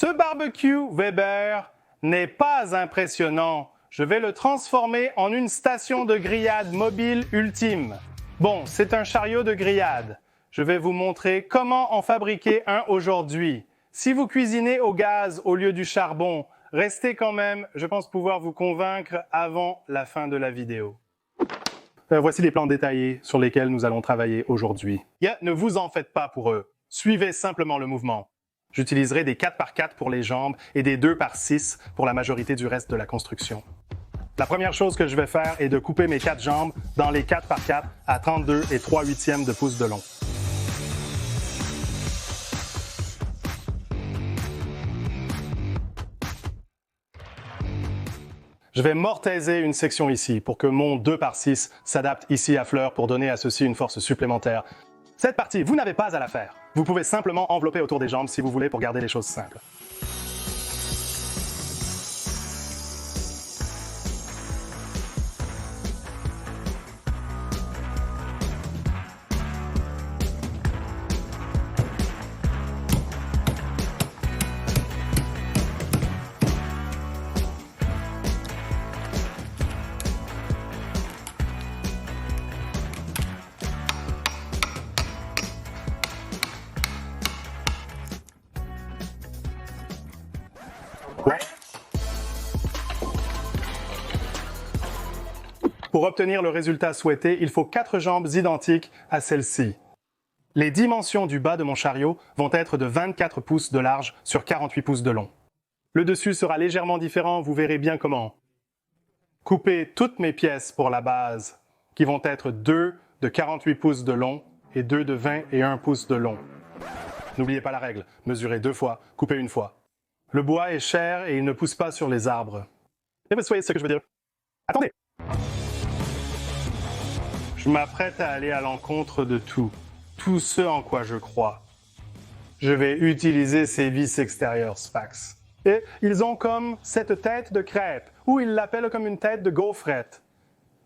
Ce barbecue Weber n'est pas impressionnant. Je vais le transformer en une station de grillade mobile ultime. Bon, c'est un chariot de grillade. Je vais vous montrer comment en fabriquer un aujourd'hui. Si vous cuisinez au gaz au lieu du charbon, restez quand même, je pense pouvoir vous convaincre avant la fin de la vidéo. Voici les plans détaillés sur lesquels nous allons travailler aujourd'hui. Ne vous en faites pas pour eux. Suivez simplement le mouvement. J'utiliserai des 4x4 pour les jambes et des 2x6 pour la majorité du reste de la construction. La première chose que je vais faire est de couper mes 4 jambes dans les 4x4 à 32 et 3/8 de pouce de long. Je vais mortaiser une section ici pour que mon 2x6 s'adapte ici à fleur pour donner à ceci une force supplémentaire. Cette partie, vous n'avez pas à la faire. Vous pouvez simplement envelopper autour des jambes si vous voulez pour garder les choses simples. Pour obtenir le résultat souhaité, il faut 4 jambes identiques à celle-ci. Les dimensions du bas de mon chariot vont être de 24 pouces de large sur 48 pouces de long. Le dessus sera légèrement différent, vous verrez bien comment. Coupez toutes mes pièces pour la base, qui vont être 2 de 48 pouces de long et 2 de 21 pouces de long. N'oubliez pas la règle, mesurez 2 fois, coupez 1 fois. Le bois est cher et il ne pousse pas sur les arbres. Et vous voyez ce que je veux dire? Attendez! Je m'apprête à aller à l'encontre de tout ce en quoi je crois. Je vais utiliser ces vis extérieures Sfax. Et ils ont comme cette tête de crêpe, ou ils l'appellent comme une tête de gaufrette.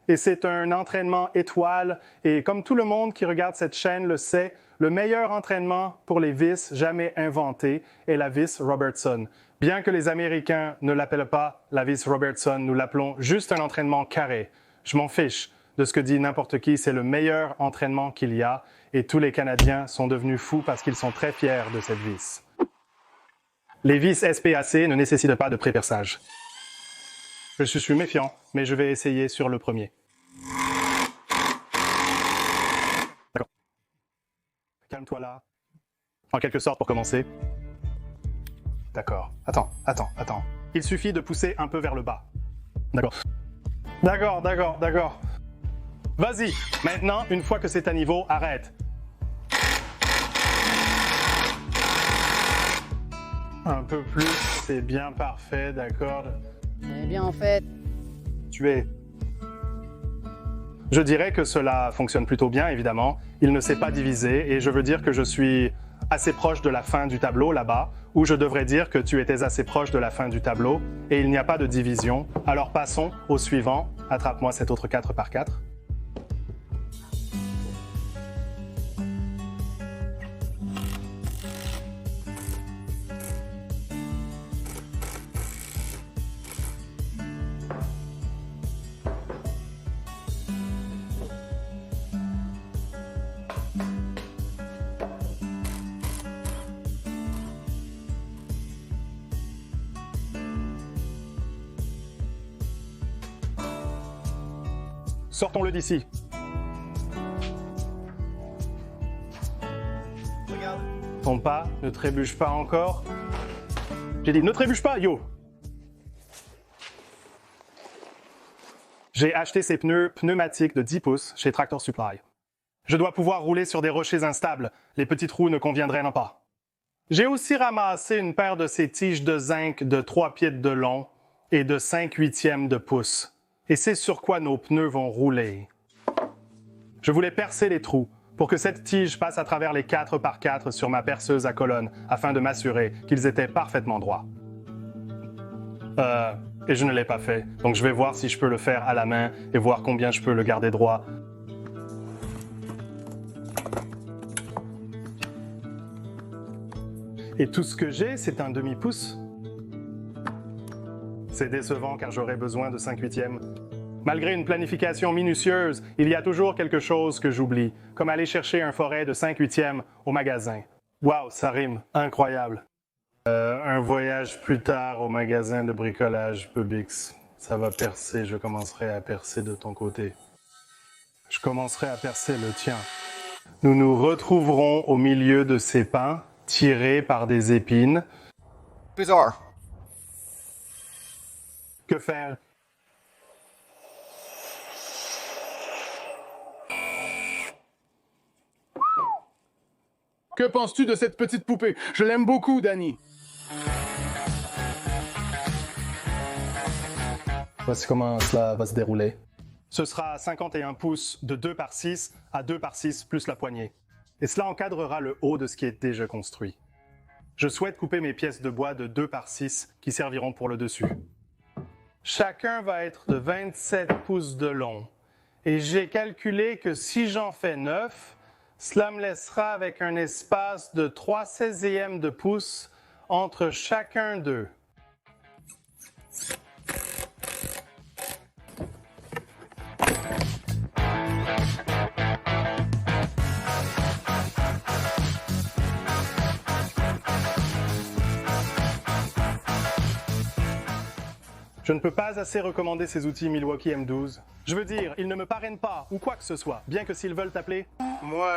Et c'est un entraînement étoile, et comme tout le monde qui regarde cette chaîne le sait, le meilleur entraînement pour les vis jamais inventés est la vis Robertson. Bien que les Américains ne l'appellent pas la vis Robertson, nous l'appelons juste un entraînement carré. Je m'en fiche de ce que dit n'importe qui, c'est le meilleur entraînement qu'il y a, et tous les Canadiens sont devenus fous parce qu'ils sont très fiers de cette vis. Les vis SPAC ne nécessitent pas de pré-perçage. Je suis méfiant, mais je vais essayer sur le premier. D'accord. Calme-toi là. En quelque sorte pour commencer. D'accord. Attends. Il suffit de pousser un peu vers le bas. D'accord. Vas-y. Maintenant, une fois que c'est à niveau, arrête. Un peu plus, c'est bien parfait, d'accord. Eh bien, en fait... Je dirais que cela fonctionne plutôt bien, évidemment. Il ne s'est pas divisé et je veux dire que je suis assez proche de la fin du tableau, là-bas, où je devrais dire que tu étais assez proche de la fin du tableau et il n'y a pas de division. Alors passons au suivant. Attrape-moi cet autre 4x4. Sortons-le d'ici. Regarde. Tombe pas, ne trébuche pas encore. J'ai dit, ne trébuche pas, yo! J'ai acheté ces pneus pneumatiques de 10 pouces chez Tractor Supply. Je dois pouvoir rouler sur des rochers instables. Les petits trous ne conviendraient pas. J'ai aussi ramassé une paire de ces tiges de zinc de 3 pieds de long et de 5/8 de pouce. Et c'est sur quoi nos pneus vont rouler. Je voulais percer les trous pour que cette tige passe à travers les 4x4 sur ma perceuse à colonne afin de m'assurer qu'ils étaient parfaitement droits. Et je ne l'ai pas fait, donc je vais voir si je peux le faire à la main et voir combien je peux le garder droit. Et tout ce que j'ai, c'est un demi-pouce. C'est décevant car j'aurais besoin de 5/8. Malgré une planification minutieuse, il y a toujours quelque chose que j'oublie, comme aller chercher un forêt de 5/8 au magasin. Waouh, ça rime, incroyable. Un voyage plus tard au magasin de bricolage, Bubix. Ça va percer, je commencerai à percer de ton côté. Je commencerai à percer le tien. Nous nous retrouverons au milieu de ces pins, tirés par des épines. Bizarre. Que faire? Que penses-tu de cette petite poupée? Je l'aime beaucoup, Danny. Voici comment cela va se dérouler. Ce sera 51 pouces de 2 par 6 à 2 par 6 plus la poignée. Et cela encadrera le haut de ce qui est déjà construit. Je souhaite couper mes pièces de bois de 2 par 6 qui serviront pour le dessus. Chacun va être de 27 pouces de long. Et j'ai calculé que si j'en fais 9, cela me laissera avec un espace de 3/16 de pouce entre chacun d'eux. Je ne peux pas assez recommander ces outils Milwaukee M12. Je veux dire, ils ne me parrainent pas, ou quoi que ce soit, bien que s'ils veulent t'appeler. Moi,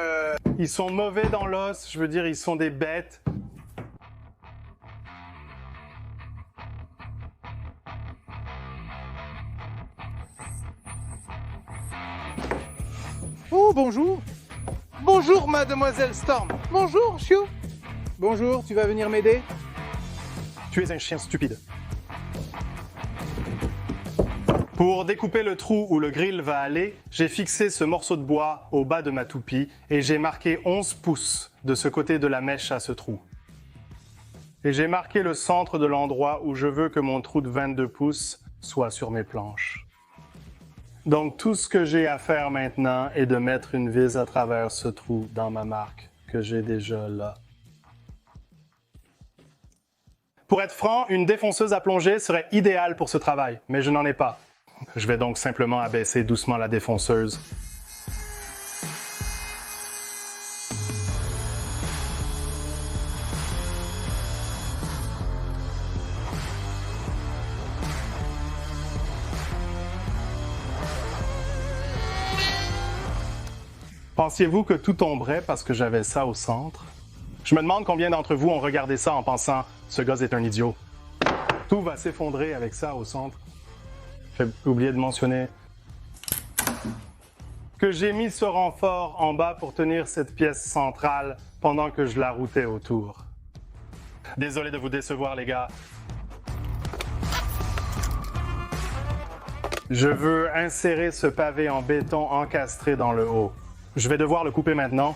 Ils sont mauvais dans l'os, je veux dire, ils sont des bêtes. Oh, bonjour. Bonjour, mademoiselle Storm. Bonjour, Chio. Bonjour, tu vas venir m'aider? Tu es un chien stupide. Pour découper le trou où le grill va aller, j'ai fixé ce morceau de bois au bas de ma toupie et j'ai marqué 11 pouces de ce côté de la mèche à ce trou. Et j'ai marqué le centre de l'endroit où je veux que mon trou de 22 pouces soit sur mes planches. Donc tout ce que j'ai à faire maintenant est de mettre une vis à travers ce trou dans ma marque que j'ai déjà là. Pour être franc, une défonceuse à plongée serait idéale pour ce travail, mais je n'en ai pas. Je vais donc simplement abaisser doucement la défonceuse. Pensiez-vous que tout tomberait parce que j'avais ça au centre? Je me demande combien d'entre vous ont regardé ça en pensant « ce gars est un idiot ». Tout va s'effondrer avec ça au centre. J'ai oublié de mentionner que j'ai mis ce renfort en bas pour tenir cette pièce centrale pendant que je la routais autour. Désolé de vous décevoir, les gars. Je veux insérer ce pavé en béton encastré dans le haut. Je vais devoir le couper maintenant,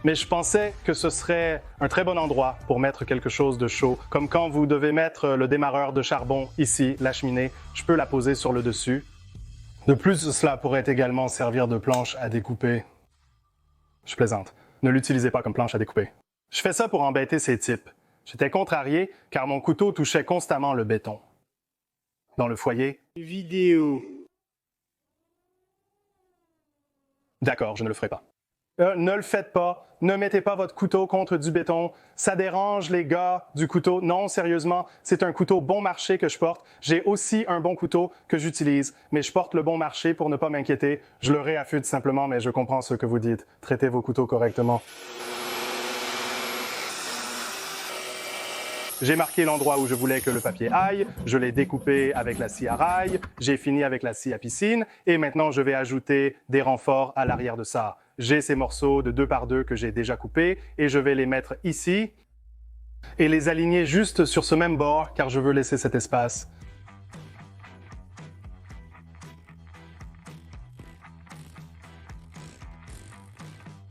mais je pensais que ce serait un très bon endroit pour mettre quelque chose de chaud, comme quand vous devez mettre le démarreur de charbon ici, la cheminée, je peux la poser sur le dessus. De plus, cela pourrait également servir de planche à découper. Je plaisante, ne l'utilisez pas comme planche à découper. Je fais ça pour embêter ces types. J'étais contrarié car mon couteau touchait constamment le béton. Dans le foyer. Vidéo. D'accord, je ne le ferai pas. Ne le faites pas. Ne mettez pas votre couteau contre du béton. Ça dérange les gars du couteau. Non, sérieusement, c'est un couteau bon marché que je porte. J'ai aussi un bon couteau que j'utilise, mais je porte le bon marché pour ne pas m'inquiéter. Je le réaffûte simplement, mais je comprends ce que vous dites. Traitez vos couteaux correctement. J'ai marqué l'endroit où je voulais que le papier aille, je l'ai découpé avec la scie à rail, j'ai fini avec la scie à piscine et maintenant je vais ajouter des renforts à l'arrière de ça. J'ai ces morceaux de 2 par 2 que j'ai déjà coupés et je vais les mettre ici et les aligner juste sur ce même bord car je veux laisser cet espace.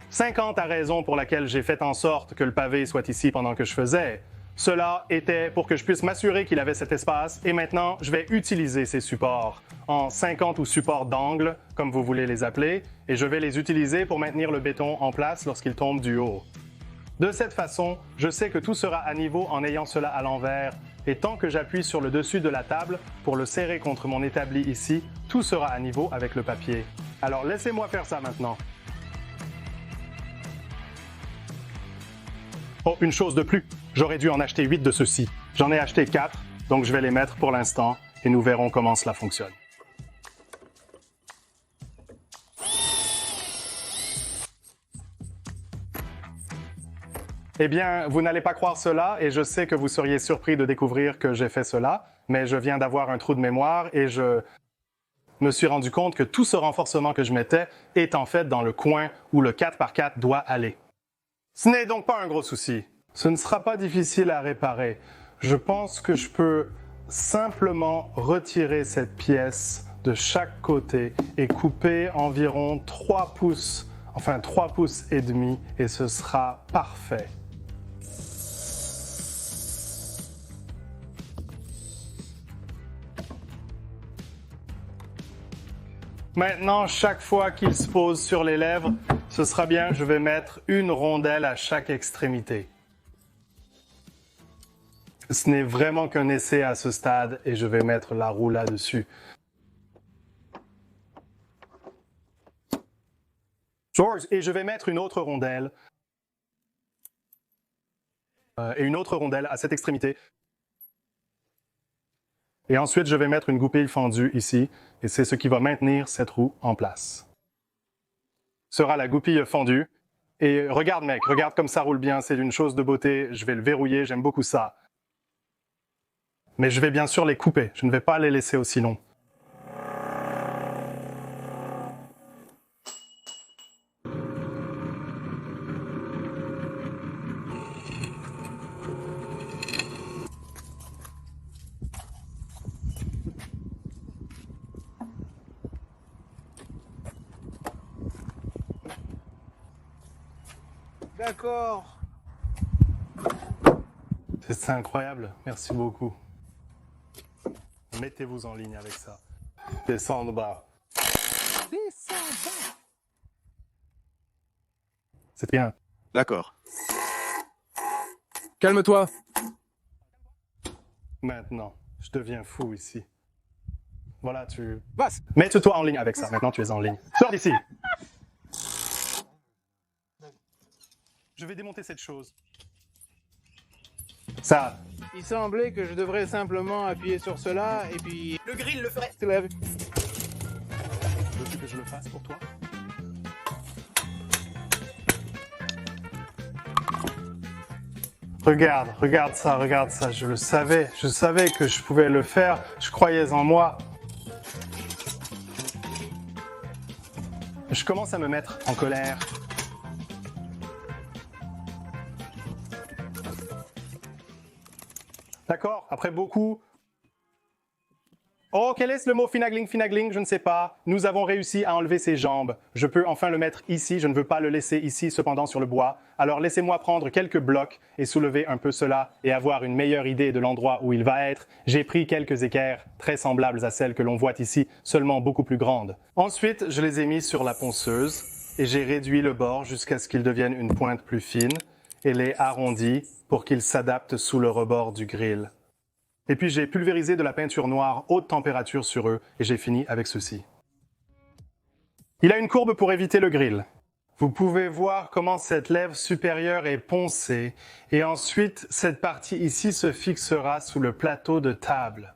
« 50 a raison pour laquelle j'ai fait en sorte que le pavé soit ici pendant que je faisais. Cela était pour que je puisse m'assurer qu'il avait cet espace et maintenant, je vais utiliser ces supports en 50 ou supports d'angle, comme vous voulez les appeler, et je vais les utiliser pour maintenir le béton en place lorsqu'il tombe du haut. De cette façon, je sais que tout sera à niveau en ayant cela à l'envers, et tant que j'appuie sur le dessus de la table pour le serrer contre mon établi ici, tout sera à niveau avec le papier. Alors laissez-moi faire ça maintenant. Oh, une chose de plus, j'aurais dû en acheter 8 de ceux-ci. J'en ai acheté 4, donc je vais les mettre pour l'instant, et nous verrons comment cela fonctionne. Eh bien, vous n'allez pas croire cela, et je sais que vous seriez surpris de découvrir que j'ai fait cela, mais je viens d'avoir un trou de mémoire et je me suis rendu compte que tout ce renforcement que je mettais est en fait dans le coin où le 4x4 doit aller. Ce n'est donc pas un gros souci. Ce ne sera pas difficile à réparer. Je pense que je peux simplement retirer cette pièce de chaque côté et couper environ 3 pouces, enfin 3 pouces et demi, et ce sera parfait. Maintenant, chaque fois qu'il se pose sur les lèvres, ce sera bien, je vais mettre une rondelle à chaque extrémité. Ce n'est vraiment qu'un essai à ce stade et je vais mettre la roue là-dessus. George, et je vais mettre une autre rondelle. Et une autre rondelle à cette extrémité. Et ensuite, je vais mettre une goupille fendue ici, et c'est ce qui va maintenir cette roue en place. Ce sera la goupille fendue. Et regarde mec, regarde comme ça roule bien, c'est une chose de beauté, je vais le verrouiller, j'aime beaucoup ça. Mais je vais bien sûr les couper, je ne vais pas les laisser aussi longs. D'accord. C'est incroyable, merci beaucoup. Mettez-vous en ligne avec ça. Descends en bas. C'est bien. D'accord. Calme-toi. Maintenant, je deviens fou ici. Voilà, tu... Passe. Mets-toi en ligne avec ça, maintenant tu es en ligne. Sors d'ici. Je vais démonter cette chose. Ça. Il semblait que je devrais simplement appuyer sur cela et puis... Le grill le ferait. Se lève. Veux-tu que je le fasse pour toi? regarde ça, je le savais. Je savais que je pouvais le faire, je croyais en moi. Je commence à me mettre en colère. D'accord, après beaucoup... Oh, quel est le mot finagling, finagling? Je ne sais pas. Nous avons réussi à enlever ses jambes. Je peux enfin le mettre ici, je ne veux pas le laisser ici cependant sur le bois. Alors laissez-moi prendre quelques blocs et soulever un peu cela et avoir une meilleure idée de l'endroit où il va être. J'ai pris quelques équerres très semblables à celles que l'on voit ici, seulement beaucoup plus grandes. Ensuite, je les ai mis sur la ponceuse et j'ai réduit le bord jusqu'à ce qu'ils deviennent une pointe plus fine et les arrondis pour qu'ils s'adaptent sous le rebord du grill. Et puis j'ai pulvérisé de la peinture noire haute température sur eux et j'ai fini avec ceci. Il a une courbe pour éviter le grill. Vous pouvez voir comment cette lèvre supérieure est poncée et ensuite cette partie ici se fixera sous le plateau de table.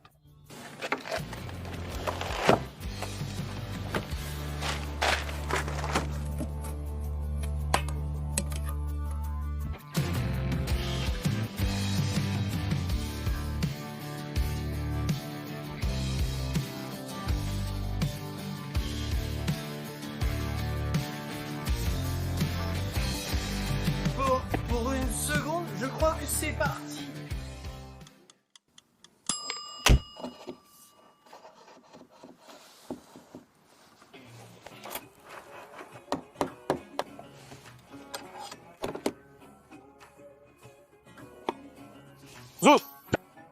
Pour une seconde, je crois que c'est parti. Zouf.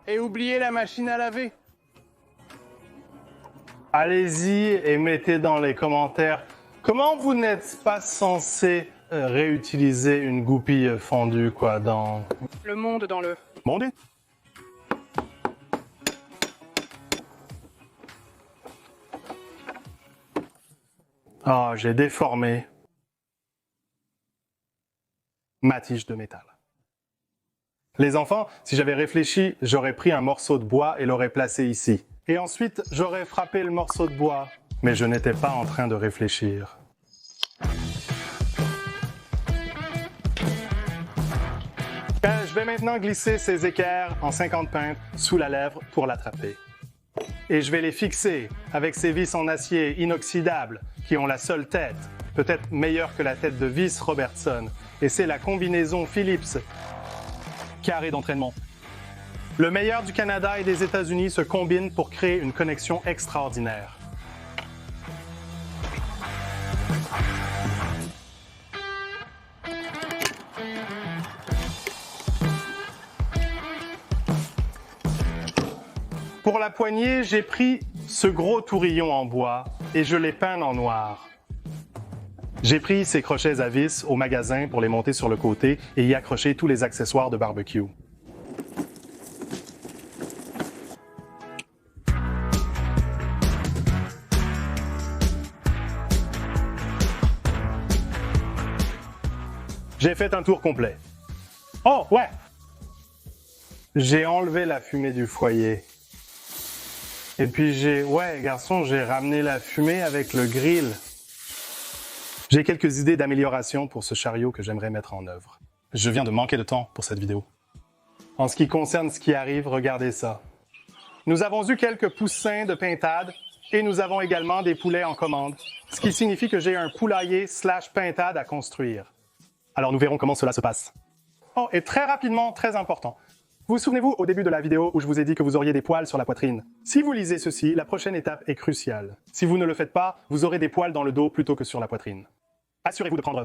Et oubliez la machine à laver. Allez-y et mettez dans les commentaires comment vous n'êtes pas censé réutiliser une goupille fondue, quoi, dans... Le monde dans le... Mon Dieu. Ah, j'ai déformé ma tige de métal. Les enfants, si j'avais réfléchi, j'aurais pris un morceau de bois et l'aurais placé ici. Et ensuite, j'aurais frappé le morceau de bois. Mais je n'étais pas en train de réfléchir. Je vais maintenant glisser ces équerres en 50 pintes sous la lèvre pour l'attraper. Et je vais les fixer avec ces vis en acier inoxydable qui ont la seule tête, peut-être meilleure que la tête de vis Robertson. Et c'est la combinaison Phillips carré d'entraînement. Le meilleur du Canada et des États-Unis se combinent pour créer une connexion extraordinaire. Pour la poignée, j'ai pris ce gros tourillon en bois et je l'ai peint en noir. J'ai pris ces crochets à vis au magasin pour les monter sur le côté et y accrocher tous les accessoires de barbecue. J'ai fait un tour complet. Oh, ouais! J'ai enlevé la fumée du foyer. Et puis j'ai ramené la fumée avec le grill. J'ai quelques idées d'amélioration pour ce chariot que j'aimerais mettre en œuvre. Je viens de manquer de temps pour cette vidéo. En ce qui concerne ce qui arrive, regardez ça. Nous avons eu quelques poussins de pintade et nous avons également des poulets en commande, ce qui signifie que j'ai un poulailler/pintade à construire. Alors nous verrons comment cela se passe. Oh, et très rapidement, très important. Vous souvenez-vous au début de la vidéo où je vous ai dit que vous auriez des poils sur la poitrine? Si vous lisez ceci, la prochaine étape est cruciale. Si vous ne le faites pas, vous aurez des poils dans le dos plutôt que sur la poitrine. Assurez-vous de prendre